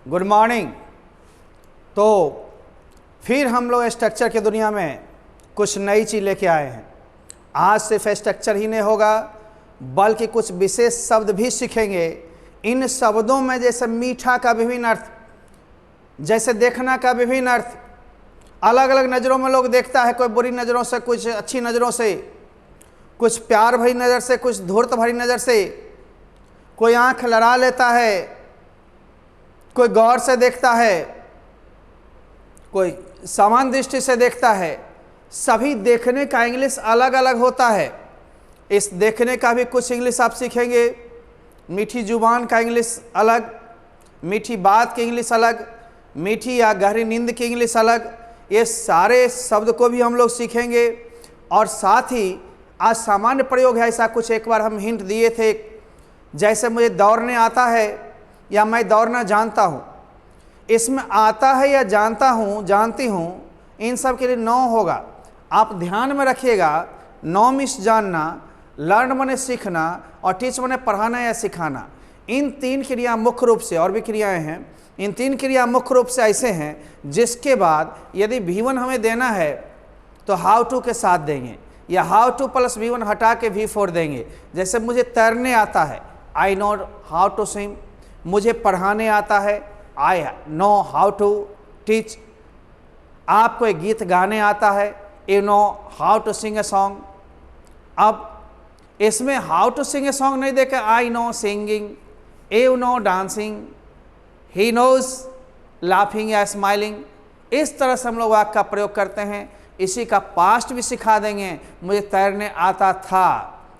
Good morning. तो फिर हम लोग स्ट्रक्चर की दुनिया में कुछ नई चीज़ लेके आए हैं। आज सिर्फ स्ट्रक्चर ही नहीं होगा बल्कि कुछ विशेष शब्द भी सीखेंगे। इन शब्दों में जैसे मीठा का विभिन्न अर्थ, जैसे देखना का विभिन्न अर्थ, अलग अलग नज़रों में लोग देखता है, कोई बुरी नज़रों से, कुछ अच्छी नज़रों से, कुछ प्यार भरी नज़र से, कुछ धूर्त भरी नज़र से, कोई आंख लड़ा लेता है, कोई गौर से देखता है, कोई समान दृष्टि से देखता है। सभी देखने का इंग्लिश अलग अलग होता है। इस देखने का भी कुछ इंग्लिश आप सीखेंगे। मीठी जुबान का इंग्लिश अलग, मीठी बात की इंग्लिश अलग, मीठी या गहरी नींद की इंग्लिश अलग। ये सारे शब्द को भी हम लोग सीखेंगे। और साथ ही आज सामान्य प्रयोग है, ऐसा कुछ एक बार हम हिंट दिए थे। जैसे मुझे दौड़ने आता है या मैं दौड़ना जानता हूँ, इसमें आता है या जानता हूँ, जानती हूँ, इन सब के लिए नो होगा। आप ध्यान में रखिएगा, नो मीन्स जानना, लर्न माने सीखना और टीच माने पढ़ाना या सिखाना। इन तीन क्रिया मुख्य रूप से, और भी क्रियाएं हैं, इन तीन क्रिया मुख्य रूप से ऐसे हैं जिसके बाद यदि V1 हमें देना है तो हाउ टू के साथ देंगे, या हाउ टू प्लस V1 हटा के V4 देंगे। जैसे मुझे तैरने आता है, I know how to swim. मुझे पढ़ाने आता है, I know how to teach. आपको एक गीत गाने आता है, you know how to sing a song. अब इसमें how to sing a song नहीं देकर I know singing, you know dancing, he knows laughing या स्माइलिंग। इस तरह से हम लोग वाक्य का प्रयोग करते हैं। इसी का पास्ट भी सिखा देंगे। मुझे तैरने आता था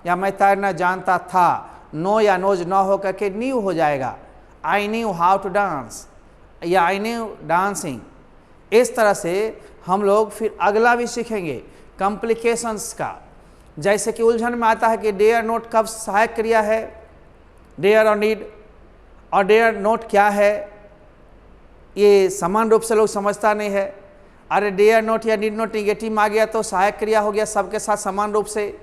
या मैं तैरना जानता था। नो या नोज न हो करके न्यू हो जाएगा। I knew how to dance या आई न्यू डांसिंग। इस तरह से हम लोग फिर अगला भी सीखेंगे कॉम्प्लिकेशंस का। जैसे कि उलझन में आता है कि डेयर नोट कब सहायक क्रिया है, डेयर और नीड, और डेयर नोट क्या है, ये समान रूप से लोग समझता नहीं है। अरे डेयर नोट या नीड नोट निगेटिव में आ गया तो सहायक क्रिया हो गया सबके साथ समान रूप से।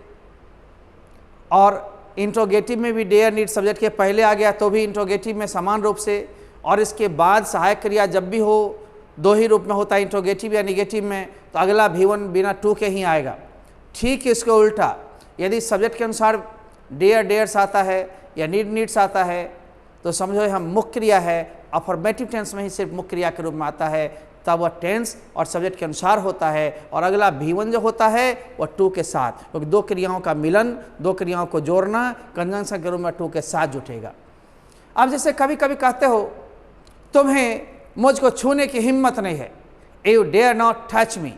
और इंट्रोगेटिव में भी डेयर नीड सब्जेक्ट के पहले आ गया तो भी इंट्रोगेटिव में समान रूप से। और इसके बाद सहायक क्रिया जब भी हो, दो ही रूप में होता है, इंट्रोगेटिव या निगेटिव में, तो अगला V1 बिना टू के ही आएगा। ठीक इसके उल्टा यदि सब्जेक्ट के अनुसार डेयर डेयर्स आता है या नीड नीड्स आता है तो समझो हम मुख्य क्रिया है, अफर्मेटिव टेंस में ही सिर्फ मुख्य क्रिया के रूप में आता है, तब वह टेंस और सब्जेक्ट के अनुसार होता है। और अगला V1 जो होता है वह टू के साथ, क्योंकि दो क्रियाओं का मिलन, दो क्रियाओं को जोड़ना कंजंक्शन के रूप में टू के साथ जुटेगा। अब जैसे कभी कभी कहते हो तुम्हें मुझको छूने की हिम्मत नहीं है, you dare not touch me.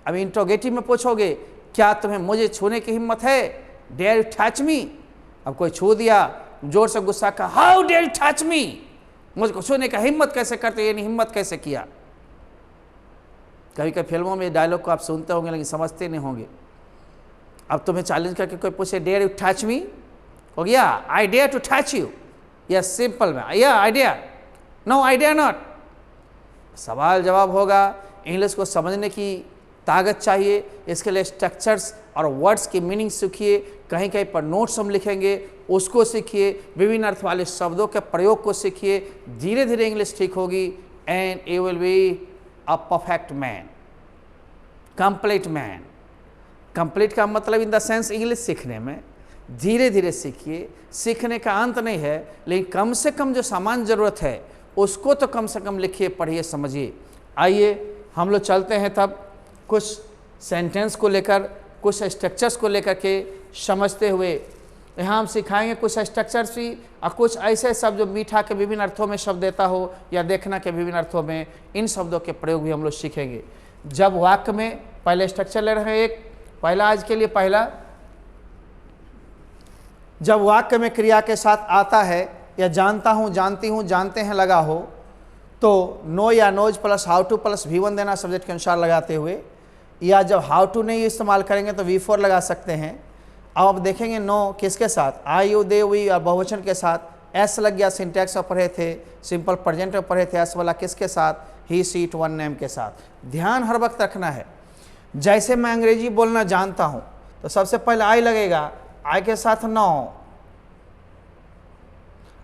अब इंट्रोगेटिव में पूछोगे क्या तुम्हें मुझे छूने की हिम्मत है, डेयर यू टच मी। अब कोई छू दिया, जोर से गुस्सा का, how dare you touch me, मुझको छूने का हिम्मत कैसे करते, यानी हिम्मत कैसे किया। कभी कभी फिल्मों में डायलॉग को आप सुनते होंगे लेकिन समझते नहीं होंगे। अब तुम्हें चैलेंज करके कोई पूछे डेयर यू टच मी, हो गया I dare to touch you, या सिंपल में या I dare, no I dare not. सवाल जवाब होगा। इंग्लिश को समझने की ताकत चाहिए, इसके लिए स्ट्रक्चर्स और वर्ड्स की मीनिंग सीखिए। कहीं कहीं पर नोट्स हम लिखेंगे, उसको सीखिए। विभिन्न अर्थ वाले शब्दों के प्रयोग को सीखिए। धीरे धीरे इंग्लिश ठीक होगी and you will be a perfect man, complete man. Complete का मतलब इन द सेंस इंग्लिश सीखने में धीरे धीरे सीखिए। सीखने का अंत नहीं है, लेकिन कम से कम जो सामान्य ज़रूरत है उसको तो कम से कम लिखिए, पढ़िए, समझिए। आइए हम लोग चलते हैं तब कुछ सेंटेंस को लेकर, कुछ स्ट्रक्चर्स को लेकर के समझते हुए। यहाँ हम सिखाएंगे कुछ स्ट्रक्चर्स भी और कुछ ऐसे शब्द जो मीठा के विभिन्न अर्थों में शब्द देता हो या देखना के विभिन्न अर्थों में, इन शब्दों के प्रयोग भी हम लोग सीखेंगे। जब वाक्य में पहले स्ट्रक्चर ले रहे हैं एक पहला, आज के लिए पहला, जब वाक्य में क्रिया के साथ आता है या जानता हूँ, जानती हूँ, जानते हैं लगा हो तो नो या knows plus how to plus V1 देना सब्जेक्ट के अनुसार लगाते हुए, या जब हाउ टू नहीं इस्तेमाल करेंगे तो V4 लगा सकते हैं। अब आप देखेंगे नो किसके साथ, आई यू दे वी और बहुवचन के साथ एस लग गया। सिंटैक्स में पढ़े थे, सिंपल प्रेजेंट में पढ़े थे, एस वाला किसके साथ, ही सी इट वन नेम के साथ। ध्यान हर वक्त रखना है। जैसे मैं अंग्रेजी बोलना जानता हूँ तो सबसे पहले आई लगेगा, आई के साथ नो।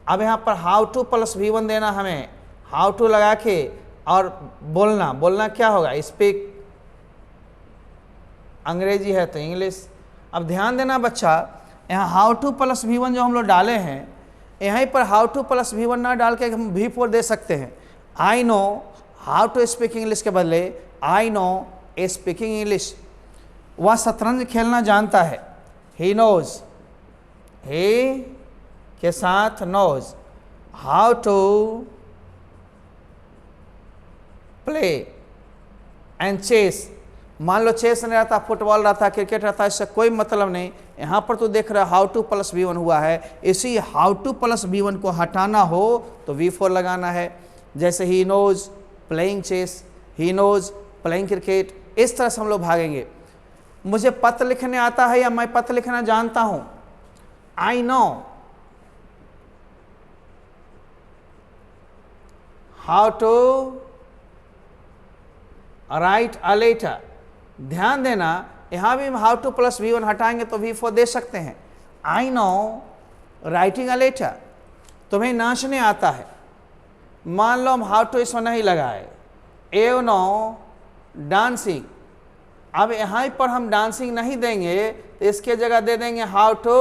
अब यहाँ पर हाउ टू प्लस V1 देना हमें, हाउ टू लगा के और बोलना, बोलना क्या होगा, स्पीक, अंग्रेजी है तो इंग्लिश। अब ध्यान देना बच्चा, यहाँ हाउ टू प्लस V1 जो हम लोग डाले हैं, यहीं पर हाउ टू प्लस V1 ना डाल के हम V4 दे सकते हैं। I know how to speak English के बदले आई नो स्पीकिंग इंग्लिश। वह शतरंज खेलना जानता है, ही नोज, ही के साथ knows how to play and chess. मान लो चेस नहीं रहता, फुटबॉल रहता, क्रिकेट रहता, इससे कोई मतलब नहीं। यहाँ पर तो देख रहा है हाउ टू प्लस V1 हुआ है, इसी हाउ टू प्लस V1 को हटाना हो तो V4 लगाना है। जैसे he knows playing chess, he knows playing cricket, इस तरह से हम लोग भागेंगे। मुझे पत्र लिखने आता है या मैं पत्र लिखना जानता हूं, I know how to write a letter. ध्यान देना, यहां भी हम हाउ टू प्लस V1 हटाएंगे तो V4 दे सकते हैं। I know writing a letter. तुम्हें नाचने आता है, मान लो हम हाउ टू इसमें नहीं लगाए, यू नो डांसिंग। अब यहाँ पर हम डांसिंग नहीं देंगे तो इसके जगह दे देंगे हाउ टू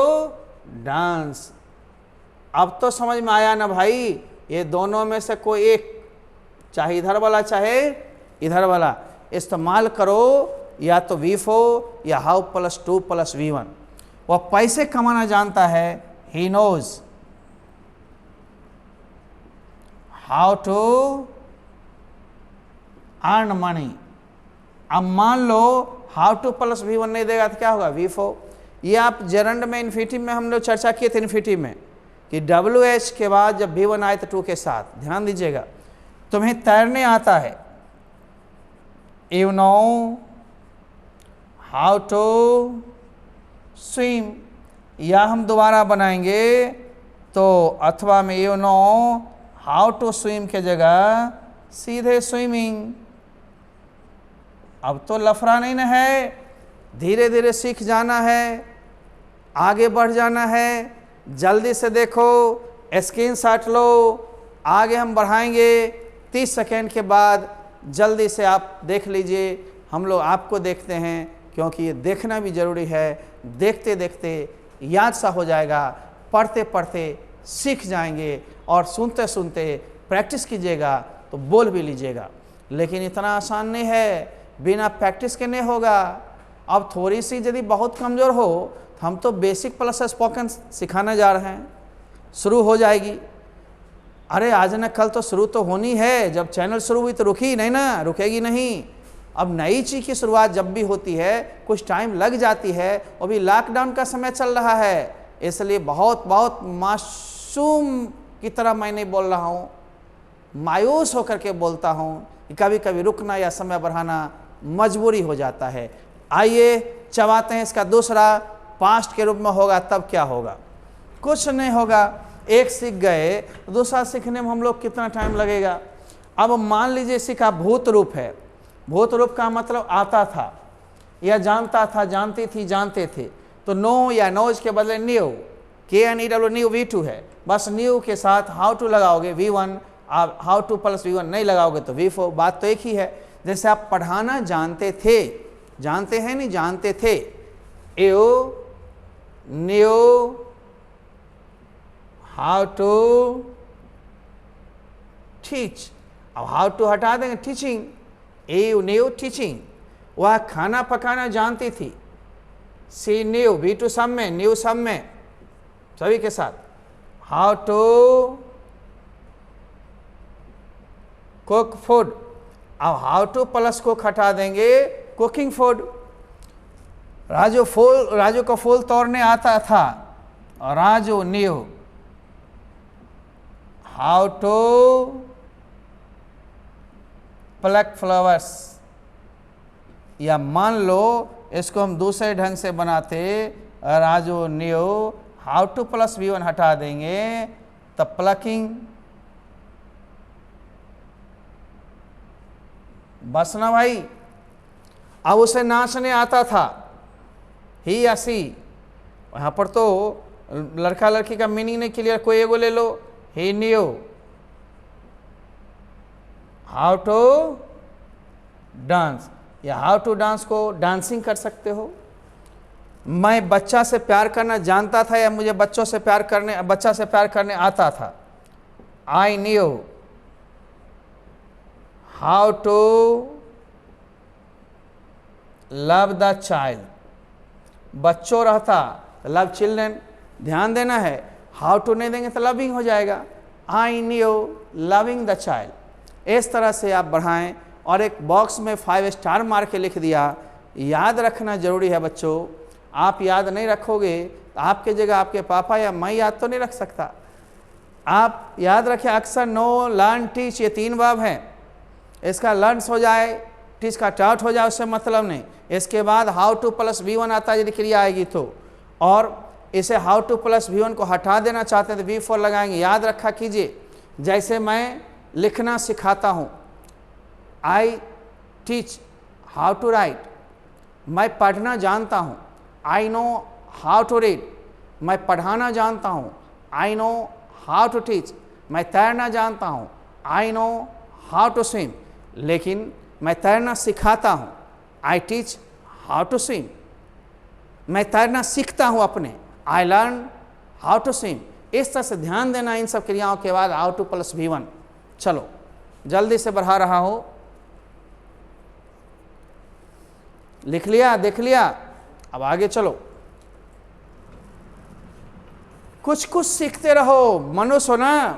डांस। अब तो समझ में आया ना भाई, ये दोनों में से कोई एक, चाहे इधर वाला चाहे इधर वाला इस्तेमाल करो, या तो V4 या हाउ प्लस 2 प्लस V1। वह पैसे कमाना जानता है, he knows how to earn money. अब मान लो हाउ टू प्लस V1 नहीं देगा तो क्या होगा, V4। ये आप जेरंड में इन्फिनिटिव में हम लोग चर्चा किए थे, इन्फिनिटिव में कि WH के बाद जब V1 आए तो 2 के साथ। ध्यान दीजिएगा, तुम्हें तैरने आता है, you know how to swim. या हम दोबारा बनाएंगे तो अथवा में you know how to swim के जगह सीधे स्विमिंग। अब तो लफड़ा नहीं ना है, धीरे धीरे सीख जाना है, आगे बढ़ जाना है। जल्दी से देखो, स्क्रीनशॉट लो, आगे हम बढ़ाएंगे 30 सेकेंड के बाद। जल्दी से आप देख लीजिए, हम लोग आपको देखते हैं क्योंकि ये देखना भी ज़रूरी है। देखते देखते याद सा हो जाएगा, पढ़ते पढ़ते सीख जाएंगे, और सुनते सुनते प्रैक्टिस कीजिएगा तो बोल भी लीजिएगा। लेकिन इतना आसान नहीं है, बिना प्रैक्टिस के नहीं होगा। अब थोड़ी सी यदि बहुत कमज़ोर हो तो हम तो बेसिक प्लस स्पोकन सिखाने जा रहे हैं, शुरू हो जाएगी। अरे आज न कल तो शुरू तो होनी है, जब चैनल शुरू हुई तो रुकी नहीं ना, रुकेगी नहीं। अब नई चीज़ की शुरुआत जब भी होती है कुछ टाइम लग जाती है, और भी लॉकडाउन का समय चल रहा है, इसलिए बहुत बहुत मासूम की तरह मैं नहीं बोल रहा हूँ, मायूस होकर के बोलता हूँ कि कभी कभी रुकना या समय बढ़ाना मजबूरी हो जाता है। आइए चबाते हैं इसका दूसरा, पास्ट के रूप में होगा तब क्या होगा, कुछ नहीं होगा। एक सीख गए तो दूसरा सीखने में हम लोग कितना टाइम लगेगा। अब मान लीजिए सीखा भूत रूप है, भूत रूप का मतलब आता था या जानता था, जानती थी, जानते थे, तो नो या नोज के बदले न्यू, KNEW न्यू V2 है, बस न्यू के साथ हाउ टू लगाओगे V1, आप हाउ टू प्लस V1 नहीं लगाओगे तो V4। बात तो एक ही है। जैसे आप पढ़ाना जानते थे, जानते हैं नहीं, जानते थे, you knew how to teach. अब हाउ टू हटा देंगे, टीचिंग, यू न्यू टीचिंग। वह खाना पकाना जानती थी, सी न्यू, V2 सब में, न्यू सब में, सभी के साथ। How to cook food. अब हाउ टू प्लस को हटा देंगे, कुकिंग फूड। राजू को फूल तोड़ने आता था, Raju knew how to pluck flowers. या मान लो इसको हम दूसरे ढंग से बनाते, Raju knew how to plus V1 हटा देंगे तब प्लकिंग। बस ना भाई। अब उसे नाचने आता था, ही या सी। यहाँ पर तो लड़का लड़की का मीनिंग नहीं क्लियर, कोई एगो ले लो, ही न्यू हाउ टू डांस, या हाउ टू डांस को डांसिंग कर सकते हो। मैं बच्चा से प्यार करना जानता था या मुझे बच्चा से प्यार करने आता था। I knew how to love the child, बच्चों रहता लव चिल्ड्रन, ध्यान देना है। हाउ टू नहीं देंगे तो लविंग हो जाएगा। I new loving the child. इस तरह से आप बढ़ाएं और एक बॉक्स में 5 स्टार मार के लिख दिया। याद रखना जरूरी है बच्चों, आप याद नहीं रखोगे तो आपके जगह आपके पापा या मैं याद तो नहीं रख सकता। आप याद रखें, अक्सर नो लर्न टीच ये 3 वर्ब हैं। इसका लर्न्स हो जाए, टीच का टाउट हो जाए, उससे मतलब नहीं। इसके बाद हाउ टू प्लस V1 आता है यदि क्रिया आएगी तो, और इसे हाउ टू प्लस V1 को हटा देना चाहते हैं तो V4 लगाएंगे। याद रखा कीजिए, जैसे मैं लिखना सिखाता हूँ, I teach how to write, मैं पढ़ना जानता हूँ, I know how to read, मैं पढ़ाना जानता हूँ, I know how to teach, मैं तैरना जानता हूँ, I know how to swim, लेकिन मैं तैरना सिखाता हूँ, I teach how to swim, मैं तैरना सीखता हूँ अपने, I learn how to swim. इस तरह से ध्यान देना इन सब क्रियाओं के बाद हाउ टू प्लस V1। चलो जल्दी से बढ़ा रहा हो, लिख लिया, देख लिया, अब आगे चलो। कुछ कुछ सीखते रहो, मनुष्य हो ना,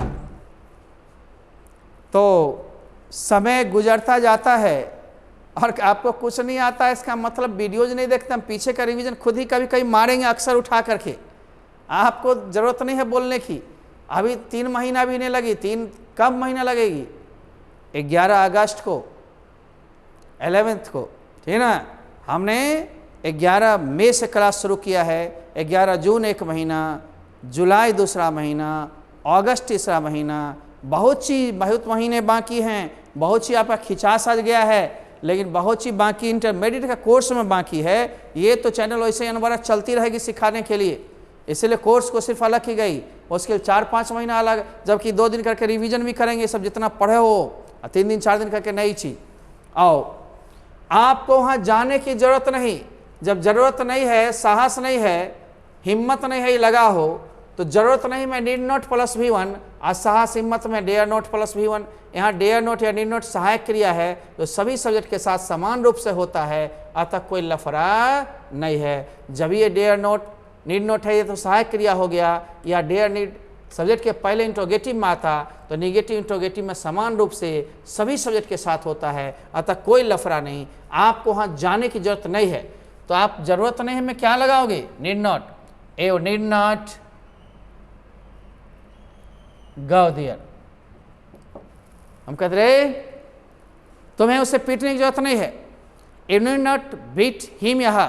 तो समय गुजरता जाता है और आपको कुछ नहीं आता, इसका मतलब वीडियोज नहीं देखते। हम पीछे का रिवीजन खुद ही कभी कभी मारेंगे अक्सर उठा करके। आपको ज़रूरत नहीं है बोलने की। अभी 3 महीना भी नहीं लगी, 3 कब महीना लगेगी, 11 अगस्त को 11th को, ठीक ना। हमने 11 मई से क्लास शुरू किया है, 11 जून 1 महीना, जुलाई दूसरा महीना, अगस्त तीसरा महीना, बहुत महीने बाकी हैं। बहुत सी आपका खिंचा सज गया है, लेकिन बहुत सी बाकी इंटरमीडिएट का कोर्स में बाकी है। ये तो चैनल वैसे ही अनवरत चलती रहेगी सिखाने के लिए, इसलिए कोर्स को सिर्फ अलग की गई, उसके 4-5 महीना अलग, जबकि 2 दिन करके रिवीजन भी करेंगे, सब जितना पढ़े हो, 3 दिन 4 दिन करके नई चीज़। आओ, आपको वहाँ जाने की ज़रूरत नहीं। जब ज़रूरत नहीं है, साहस नहीं है, हिम्मत नहीं है, लगा हो तो ज़रूरत नहीं मैं नीड नॉट प्लस V1 और साहस हिम्मत में डेयर नॉट प्लस V1। यहाँ डेयर नॉट या नीड नॉट सहायक क्रिया है तो सभी सब्जेक्ट के साथ समान रूप से होता है, अतः कोई लफड़ा नहीं है। जब ये डेयर नॉट नीड नॉट है ये तो सहायक क्रिया हो गया, या डेयर नीड सब्जेक्ट के पहले इंट्रोगेटिव में आता तो निगेटिव इंट्रोगेटिव में समान रूप से सभी सब्जेक्ट के साथ होता है, अतः कोई लफड़ा नहीं। आपको वहाँ जाने की जरूरत नहीं है, तो आप जरूरत नहीं है में क्या लगाओगे, need not, a need not go there. हम कहते रहे तुम्हें उसे पीटने की जरूरत नहीं है, you need not beat him या हर,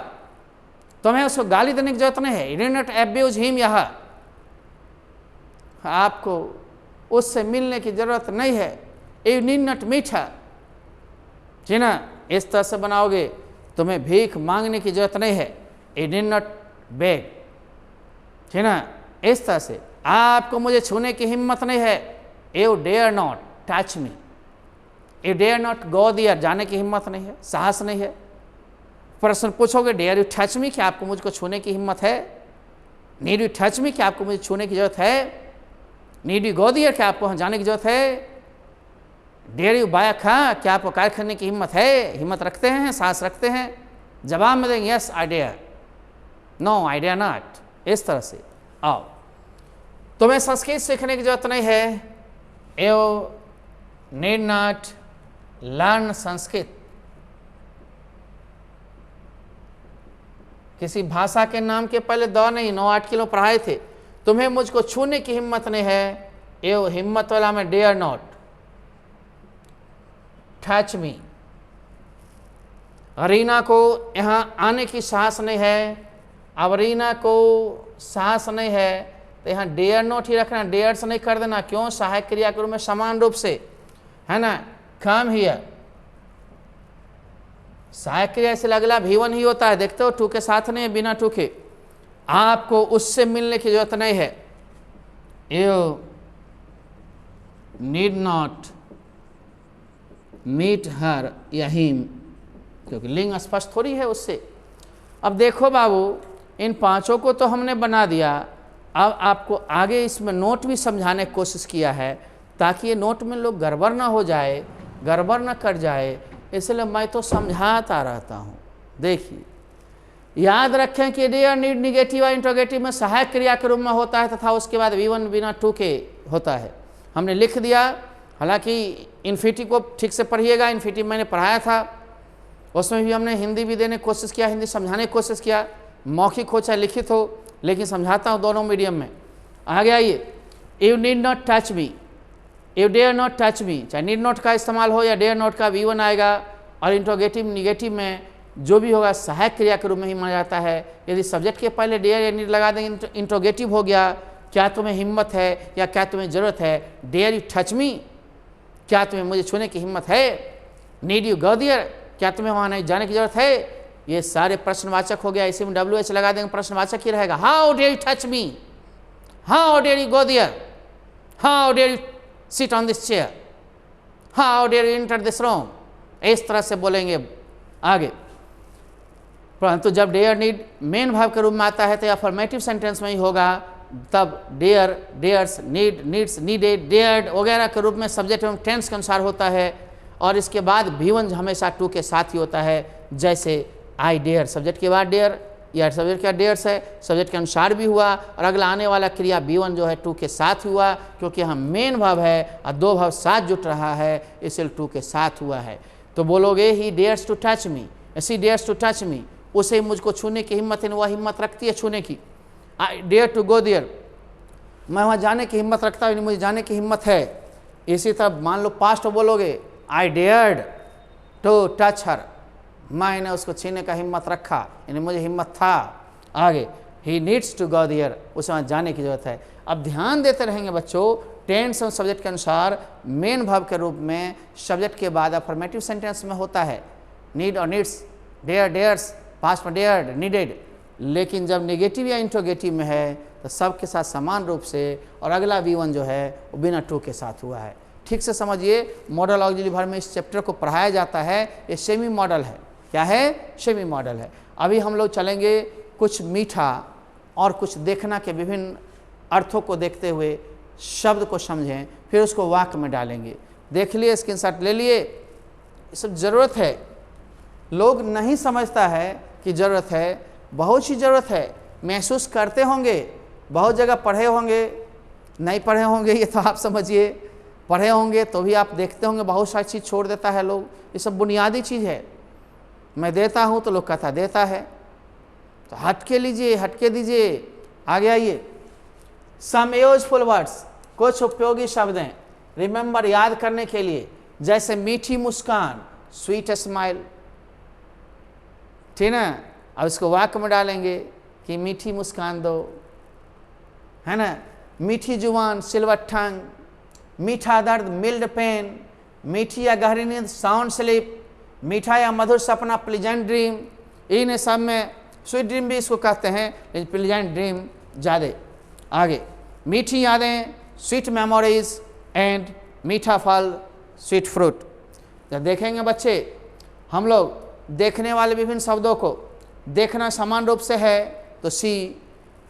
तुम्हें उसको गाली देने की जरूरत नहीं है, you need not abuse him या हर, आपको उससे मिलने की जरूरत नहीं है, you need not meet her, जी ना। इस तरह से बनाओगे, तुम्हें भीख मांगने की जरूरत नहीं है, यू नीड नॉट बेग, ठीक ना। इस तरह से आपको मुझे छूने की हिम्मत नहीं है, you dare not touch me, you dare not go there, जाने की हिम्मत नहीं है, साहस नहीं है। प्रश्न पूछोगे, डेयर यू टच मी, क्या आपको मुझको छूने की हिम्मत है, नीड यू टच मी, क्या आपको मुझे छूने की जरूरत है, नीड यू गो देयर, क्या आपको वहाँ जाने की जरूरत है, डेयर यू बाय खा, क्या आपको कार्य करने की हिम्मत है, हिम्मत रखते हैं, साहस रखते हैं। जवाब में देंगे yes I dare, no I dare not. इस तरह से आओ, तुम्हें संस्कृत सीखने की जरूरत नहीं है, you need not learn Sanskrit. किसी भाषा के नाम के पहले दौर नहीं, 9-8 किलो पढ़ाए थे। तुम्हें मुझको छूने की हिम्मत नहीं है, यू हिम्मत वाला में dare not touch me. Reena को यहाँ आने की साहस नहीं है, अब रीना को साहस नहीं है तो यहाँ डेयर नॉट ही रखना, डेयर से नहीं कर देना। क्यों, सहायक क्रिया के रूप में समान रूप से है ना। कम हियर, सहायक क्रिया से अगला V1 ही होता है, देखते हो, टू के साथ नहीं है, बिना टू के। आपको उससे मिलने की जरूरत नहीं है, you need not meet her या हिम, क्योंकि लिंग स्पष्ट थोड़ी है उससे। अब देखो बाबू, इन पांचों को तो हमने बना दिया, अब आपको आगे इसमें नोट भी समझाने की कोशिश किया है ताकि ये नोट में लोग गड़बड़ ना हो जाए, गड़बड़ ना कर जाए, इसलिए मैं तो समझाता रहता हूँ। देखिए, याद रखें कि डियर, नीड, निगेटिव और इंट्रोगेटिव में सहायक क्रिया के रूप में होता है तथा उसके बाद V1 बिना टू के होता है। हमने लिख दिया, हालांकि इन्फिनिटी को ठीक से पढ़िएगा, इन्फिनिटी मैंने पढ़ाया था, उसमें भी हमने हिंदी भी देने की कोशिश किया, हिंदी समझाने की कोशिश किया, मौखिक हो चाहे लिखित हो, लेकिन समझाता हूँ दोनों मीडियम में। आगे आइए, you need not touch me, you dare not touch me, चाहे नीड नॉट का इस्तेमाल हो या डेयर नॉट का V1 आएगा, और इंट्रोगेटिव निगेटिव में जो भी होगा सहायक क्रिया के रूप में ही माना जाता है। यदि सब्जेक्ट के पहले डेयर या नीड लगा देंगे, इंट्रोगेटिव हो गया, क्या तुम्हें हिम्मत है या क्या तुम्हें ज़रूरत है, डेयर यू टच मी, क्या तुम्हें मुझे छूने की हिम्मत है, नीड यू गो देयर, क्या तुम्हें वहाँ नहीं जाने की जरूरत है, ये सारे प्रश्नवाचक हो गया। इसी में WH लगा देंगे, प्रश्नवाचक ही रहेगा। How dare you touch me, how dare you go there, how dare you sit on this chair, how dare you enter this room, इस तरह से बोलेंगे आगे। परंतु जब डेयर नीड मेन भाव के रूप में आता है तो अफर्मेटिव सेंटेंस में ही होगा, तब dare, dares, need, needs, needed, dared वगैरह के रूप में सब्जेक्ट एवं टेंस के अनुसार होता है। और इसके बाद V1 हमेशा टू के साथ ही होता है, जैसे आई डेयर, सब्जेक्ट के बाद डेयर या सब्जेक्ट का डेयर्स है, सब्जेक्ट के अनुसार भी हुआ, और अगला आने वाला क्रिया V1 जो है टू के साथ हुआ, क्योंकि यहाँ मेन भाव है और दो भाव साथ जुट रहा है, इसलिए टू के साथ हुआ है। तो बोलोगे he dares to touch me, she dares to touch me, उसे मुझको छूने की हिम्मत है, वह हिम्मत रखती है छूने की। I dare to go there, मैं वहाँ जाने की हिम्मत रखता हूँ, मुझे जाने की हिम्मत है। इसी तरह मान लो पास्ट बोलोगे, आई डेयर्ड टू टच हर, मैंने उसको छीने का हिम्मत रखा, यानी मुझे हिम्मत था। आगे, he needs to go there, उसे वहाँ जाने की जरूरत है। अब ध्यान देते रहेंगे बच्चों, टेंस और सब्जेक्ट के अनुसार मेन भाव के रूप में सब्जेक्ट के बाद अफर्मेटिव सेंटेंस में होता है नीड और नीड्स, डेयर, डेयर्स, पास्ट में डेयर्ड, नीडेड। लेकिन जब नेगेटिव या इंट्रोगेटिव में है तो सब के साथ समान रूप से, और अगला V1 जो है वो बिना टू के साथ हुआ है। ठीक से समझिए, मॉडल ऑक्सिलरी वर्ब में इस चैप्टर को पढ़ाया जाता है, ये सेमी मॉडल है। क्या है? सेमी मॉडल है। अभी हम लोग चलेंगे कुछ मीठा और कुछ देखना के विभिन्न अर्थों को देखते हुए शब्द को समझें, फिर उसको वाक्य में डालेंगे। देख लिए, स्क्रीनशॉट ले लिए, ये सब ज़रूरत है। लोग नहीं समझता है कि ज़रूरत है, बहुत सी ज़रूरत है, महसूस करते होंगे, बहुत जगह पढ़े होंगे, नहीं पढ़े होंगे ये तो आप समझिए, पढ़े होंगे तो भी आप देखते होंगे बहुत सारी चीज़ छोड़ देता है लोग। ये सब बुनियादी चीज़ है। मैं देता हूँ तो लोग कहता देता है, तो हट के लीजिए, हट के दीजिए। आगे आइए, सम यूजफुल वर्ड्स, कुछ उपयोगी शब्द हैं रिमेंबर, याद करने के लिए, जैसे मीठी मुस्कान, स्वीट स्माइल, ठीक ना। अब इसको वाक्य में डालेंगे कि मीठी मुस्कान दो, है ना। मीठी जुबान, सिल्वर टंग, मीठा दर्द, मिल्ड पेन, मीठी या गहरी नींद, साउंड स्लीप, मीठा या मधुर सपना, प्लीजेंट ड्रीम। इन सब में स्वीट ड्रीम भी इसको कहते हैं, लेकिन प्लीजेंट ड्रीम ज़्यादा। आगे, मीठी यादें, स्वीट मेमोरीज, एंड मीठा फल, स्वीट फ्रूट। जब देखेंगे बच्चे हम लोग देखने वाले विभिन्न शब्दों को, देखना समान रूप से है तो सी,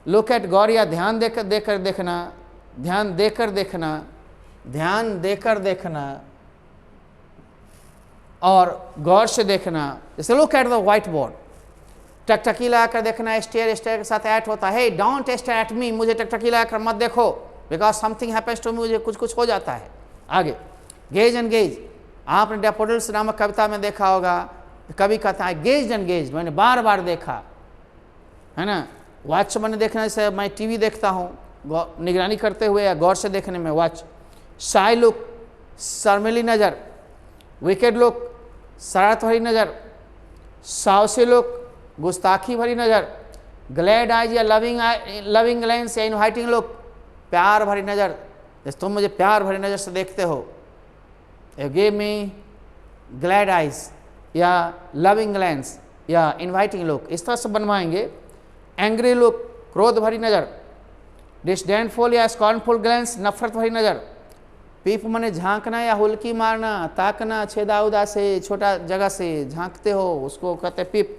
लुक एट, गौर या ध्यान देकर देखना, ध्यान देकर देखना, ध्यान देकर देखना और गौर से देखना। जैसे look at the white board, टकटकी लगाकर देखना, स्टेयर, स्टेयर के साथ ऐट होता है, डोंट स्टेयर एट मी, मुझे टकटकी लगाकर मत देखो, because something happens to me, मुझे कुछ कुछ हो जाता है। आगे, गेज एंड गेज, आपने डैफोडिल्स नामक कविता में देखा होगा, कभी कहता है गेज एंड गेज, मैंने बार बार देखा, है ना। वॉच मैंने देखने से, मैं टीवी देखता हूँ निगरानी करते हुए या गौर से देखने में, वॉच। शाई लुक, शर्मिली नज़र, विकेड लुक, शरारत भरी नज़र, साहसी लुक, गुस्ताखी भरी नज़र, ग्लैड आइज या लविंग लेंस या इनवाइटिंग लुक, प्यार भरी नज़र, जैसे तुम मुझे प्यार भरी नज़र से देखते हो, you give me glad eyes या लविंग लेंस या इनवाइटिंग लुक, इस तरह से बनवाएंगे। एंग्री लुक, क्रोध भरी नज़र, डिसडेनफुल या स्कॉर्नफुल ग्लेंस, नफरत भरी नज़र, पीप माने झांकना या हुल्की मारना, ताकना छेदा उदा से, छोटा जगह से झांकते हो, उसको कहते पीप।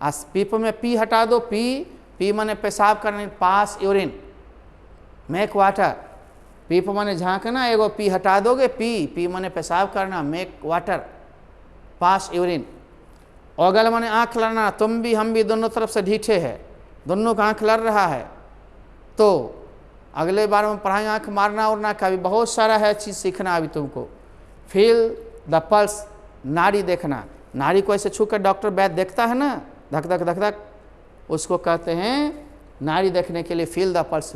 आज पीप में पी हटा दो, पी माने पेशाब करने, पास यूरिन, मेक वाटर। पीप माने झांकना, एगो पी हटा दोगे, पी माने पेशाब करना, मेक वाटर, पास यूरिन। ओगल माने आँख लड़ना, तुम भी हम भी दोनों तरफ से ढीठे है, दोनों का आँख लड़ रहा है। तो अगले बार में पढ़ाएंगे आँख मारना उड़ना का भी बहुत सारा है चीज़ सीखना अभी तुमको। फील द पल्स, नाड़ी देखना, नाड़ी को ऐसे छू कर डॉक्टर वैद्य देखता है ना, धक धक धक धक, उसको कहते हैं नाड़ी देखने के लिए फील द पल्स,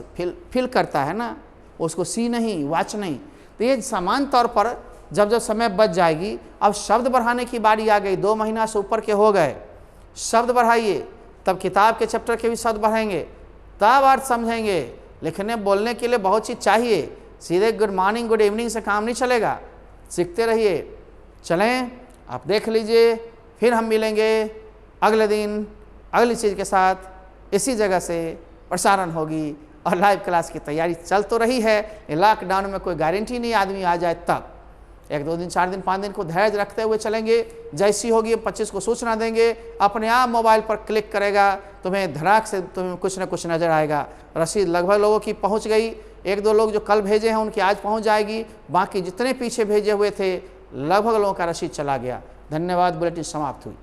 फील करता है ना, उसको सी नहीं, वाच नहीं। तो ये समान तौर पर जब जब समय बच जाएगी, अब शब्द बढ़ाने की बारी आ गई, 2 महीना से ऊपर के हो गए, शब्द बढ़ाइए, तब किताब के चैप्टर के भी शब्द बढ़ेंगे, तब अर्थ समझेंगे। लिखने बोलने के लिए बहुत चीज़ चाहिए, सीधे गुड मॉर्निंग गुड इवनिंग से काम नहीं चलेगा, सीखते रहिए। चलें, आप देख लीजिए, फिर हम मिलेंगे अगले दिन अगली चीज़ के साथ। इसी जगह से प्रसारण होगी और लाइव क्लास की तैयारी चल तो रही है। लॉकडाउन में कोई गारंटी नहीं आदमी आ जाए तब, 1-2 दिन 4 दिन 5 दिन को धैर्य रखते हुए चलेंगे। जैसी होगी 25 को सूचना देंगे, अपने आप मोबाइल पर क्लिक करेगा, तुम्हें धड़ाक से तुम्हें कुछ न कुछ नज़र आएगा। रसीद लगभग लोगों की पहुंच गई, 1-2 लोग जो कल भेजे हैं उनकी आज पहुंच जाएगी, बाकी जितने पीछे भेजे हुए थे लगभग लोगों का रसीद चला गया। धन्यवाद। बुलेटिन समाप्त हुई।